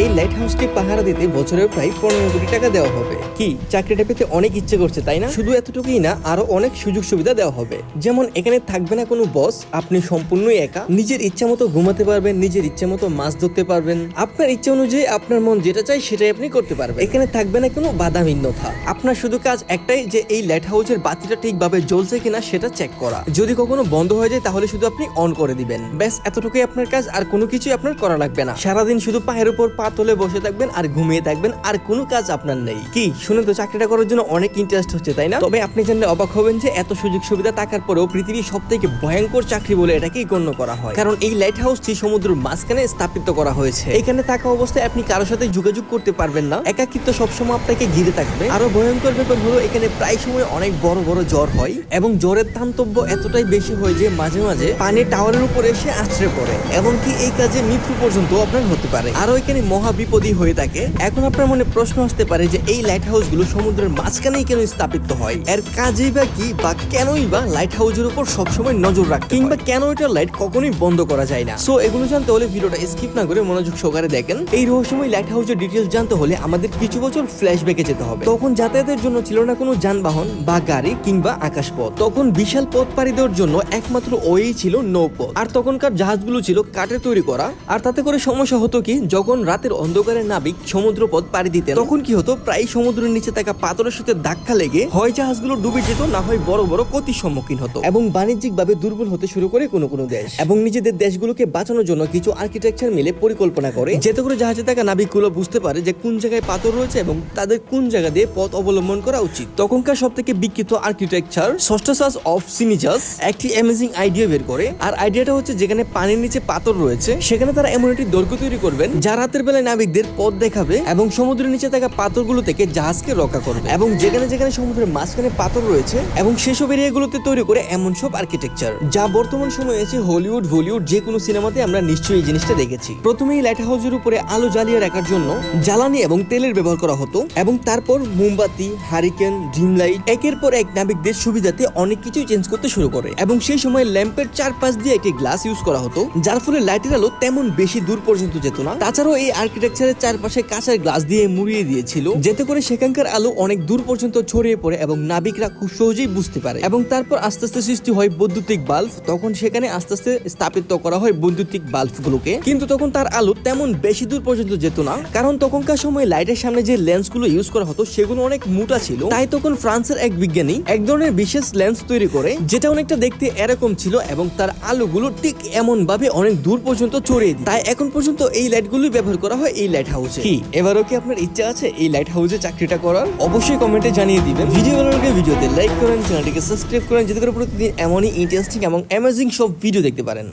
এই লাইট হাউসটি পাহারা দিতে বছরের প্রায় 15 কোটি টাকা দেওয়া হবে। কি চাকরিটা পেতে অনেক ইচ্ছে করছে তাই না? শুধু এতটুকুই না, আরো অনেক সুযোগ সুবিধা দেওয়া হবে। যেমন এখানে থাকবে না কোনো বস, আপনি সম্পূর্ণই একা, নিজের ইচ্ছা মতো ঘুমাতে পারবেন, নিজের ইচ্ছা মতো মাছ ধরতে পারবেন, আপনার ইচ্ছা অনুযায়ী আপনার মন যেটা চাই সেটাই আপনি করতে পারবেন। এখানে থাকবে না কোনো বাধাবিঘ্নতা। আপনার শুধু কাজ একটাই, যে এই লাইট হাউসের বাতিটা ঠিকভাবে জ্বলছে কিনা সেটা চেক করা। যদি কখনো বন্ধ হয়ে যায় তাহলে শুধু আপনি অন করে দিবেন, ব্যাস এতটুকুই আপনার কাজ। আর কোনো কিছুই আপনার করা লাগবে না। সারাদিন শুধু পায়ের উপর পা তুলে বসে থাকবেন আর ঘুমিয়ে থাকবেন, আর কোনো কাজ আপনার নেই। কি শুনে তো চাকরিটা করার জন্য অনেক ইন্টারেস্ট হচ্ছে তাই না? তবে আপনি জানলে অবাক হবেন যে এত সুযোগ সুবিধা থাকার পরেও পৃথিবীর সবথেকে ভয়ঙ্কর চাকরি বলে এটাকেই গণ্য করা হয়। কারণ এই লাইট হাউসটি সমুদ্রের মাঝখানে স্থাপিত করা হয়েছে। এখানে থাকা অবস্থায় আপনি কারোর সাথে যোগাযোগ করতে পারবেন না, একাকিত্ব সবসময় আপনাকে ঘিরে থাকবে। আরো ভয়ঙ্কর ব্যাপার হলো এখানে প্রায় সময় অনেক বড় বড় জ্বর হয়, এবং জ্বরের তান্তব্য এতটাই বেশি হয় যে মাঝে মাঝে পানি টাওয়ারের উপরে এসে আছড়ে পড়ে, এমনকি এই কাজে মৃত্যু পর্যন্ত আপনার হতে পারে। আরো এখানে মহা বিপদই হয়ে থাকে। এখন আপনার মনে প্রশ্ন আসতে পারে যে এই লাইট হাউস গুলো সমুদ্রের মাঝখানেই কেন স্থাপিত হয়? এর কাজেই বা কি, বা কেনই বা লাইট হাউসের উপর সবসময় নজর রাখে, কিংবা কেন এটা লাইট কখনোই বন্ধ করা যায় না? সো এগুলো জানতে হলে ভিডিওটা স্কিপ না করে মনোযোগ সহকারে দেখেন। এই রহস্যময় লাইট হাউসের ডিটেইলস জানতে হলে আমাদের কিছু বছর ফ্ল্যাশব্যাকে যেতে হবে। তখন যাতায়াতের জন্য ছিল না কোনো যানবাহন বা গাড়ি কিংবা আকাশপথ। তখন বিশাল পথ পাড়ি দেওয়ার জন্য একমাত্র ওই ছিল নৌপথ। আর তখনকার জাহাজগুলো ছিল কাঠে তৈরি করা। আর তাতে করে সমস্যা হতো কি, যখন রাতের অন্ধকারে নাবিক সমুদ্র পথ পাড়ি দিতেন তখন কি হতো, প্রায় সমুদ্রের নিচে থাকা পাথরের সাথে ধাক্কা লেগে হয় জাহাজগুলো ডুবে যেত, না হয় বড় বড় ক্ষতির সম্মুখীন হতো, এবং বাণিজ্যিক ভাবে দুর্বল হতে শুরু করে কোনো কোনো দেশ। এবং নিজেদের দেশগুলোকে বাঁচানোর জন্য কিছু আর্কিটেকচার মিলে পরিকল্পনা করে, যাতে করে জাহাজে থাকা নাবিকগুলো বুঝতে পারে যে কোন জায়গায় পাথর রয়েছে এবং তাদের কোন জায়গা দিয়ে পথ অবলম্বন করা উচিত। তখনকার সব থেকে বিখ্যাত আর্কিটেকচার সস্টাসাস অফ সিনিজাস একটি অ্যামেজিং আইডিয়া বের করে। আর আইডিয়াটা হচ্ছে, যেখানে পানির নিচে পাথর রয়েছে সেখানে তারা এমন একটি দৈর্ঘ্য তৈরি করবেন যা রাতের বেলায় নাবিকদের পথ দেখাবে এবং সমুদ্রের নিচে থাকা পাথরগুলো থেকে জাহাজকে রক্ষা করবে। এবং যেখানে যেখানে সমুদ্রের মাঝখানে পাথর রয়েছে এবং সেসব এরিয়াগুলোতে তৈরি করে এমন সব আর্কিটেকচার, যা বর্তমান সময়ে এসে হলিউড বলিউড যে কোনো সিনেমাতে আমরা নিশ্চয়ই এই জিনিসটা দেখেছি। প্রথমেই লাইট হাউসের উপরে আলো জ্বালিয়ে রাখার জন্য জ্বালানি এবং তেলের ব্যবহার করা হতো, এবং তারপর মোমবাতি, হারিকেন, ড্রিম লাইট একের পর এক নাবিকদের সুবিধাতে অনেক কিছু চেঞ্জ করতে শুরু করে। এবং সেই সময় ল্যাম্পের চারপাশ দিয়ে একটি গ্লাস ইউজ করা হতো, যার ফলে লাইটের আলো তেমন বেশি দূর পর্যন্ত যেত না। তাছাড়াও এই আর্কিটেকচারের চারপাশে কাঁচের গ্লাস দিয়ে মুড়িয়ে দিয়েছিল, যাতে করে সেখানকার আলো অনেক দূর পর্যন্ত ছড়িয়ে পড়ে এবং নাবিকরা খুব সহজেই বুঝতে পারে। এবং তারপর আস্তে আস্তে সৃষ্টি হয় বৈদ্যুতিক বাল্ব। তখন সেখানে আস্তে আস্তে স্থাপিত করা হয় বৈদ্যুতিক বাল্বগুলোকে, কিন্তু তখন তার আলো তেমন বেশি দূর পর্যন্ত যেত না, কারণ তখনকার সময় লাইটের সামনে যে লেন্সগুলো ইউজ করা হতো সেগুলো অনেক মোটা ছিল। তাই তখন ফ্রান্সের এক বিজ্ঞানী এক ধরনের বিশেষ লেন্স তৈরি করে, যেটা অনেকটা দেখতে এরকম ছিল এবং তার আলোগুলো ঠিক এমন ভাবে অনেক দূর পর্যন্ত ছড়িয়ে দিত। তাই এখন পর্যন্ত এই লাইটগুলোই ব্যবহার করা হয় এই লাইট হাউসে। কি এবারও কি আপনার ইচ্ছা আছে এই লাইট হাউসে চাকরিটা করার? অবশ্যই কমেন্টে জানিয়ে দিবেন। ভিডিও ভালো লাগলে ভিডিওতে লাইক করেন, চ্যানেলটিকে সাবস্ক্রাইব করেন, যাতে করে প্রতিদিন এমনই ইন্টারেস্টিং এবং অ্যামেজিং সব ভিডিও দেখতে পারেন।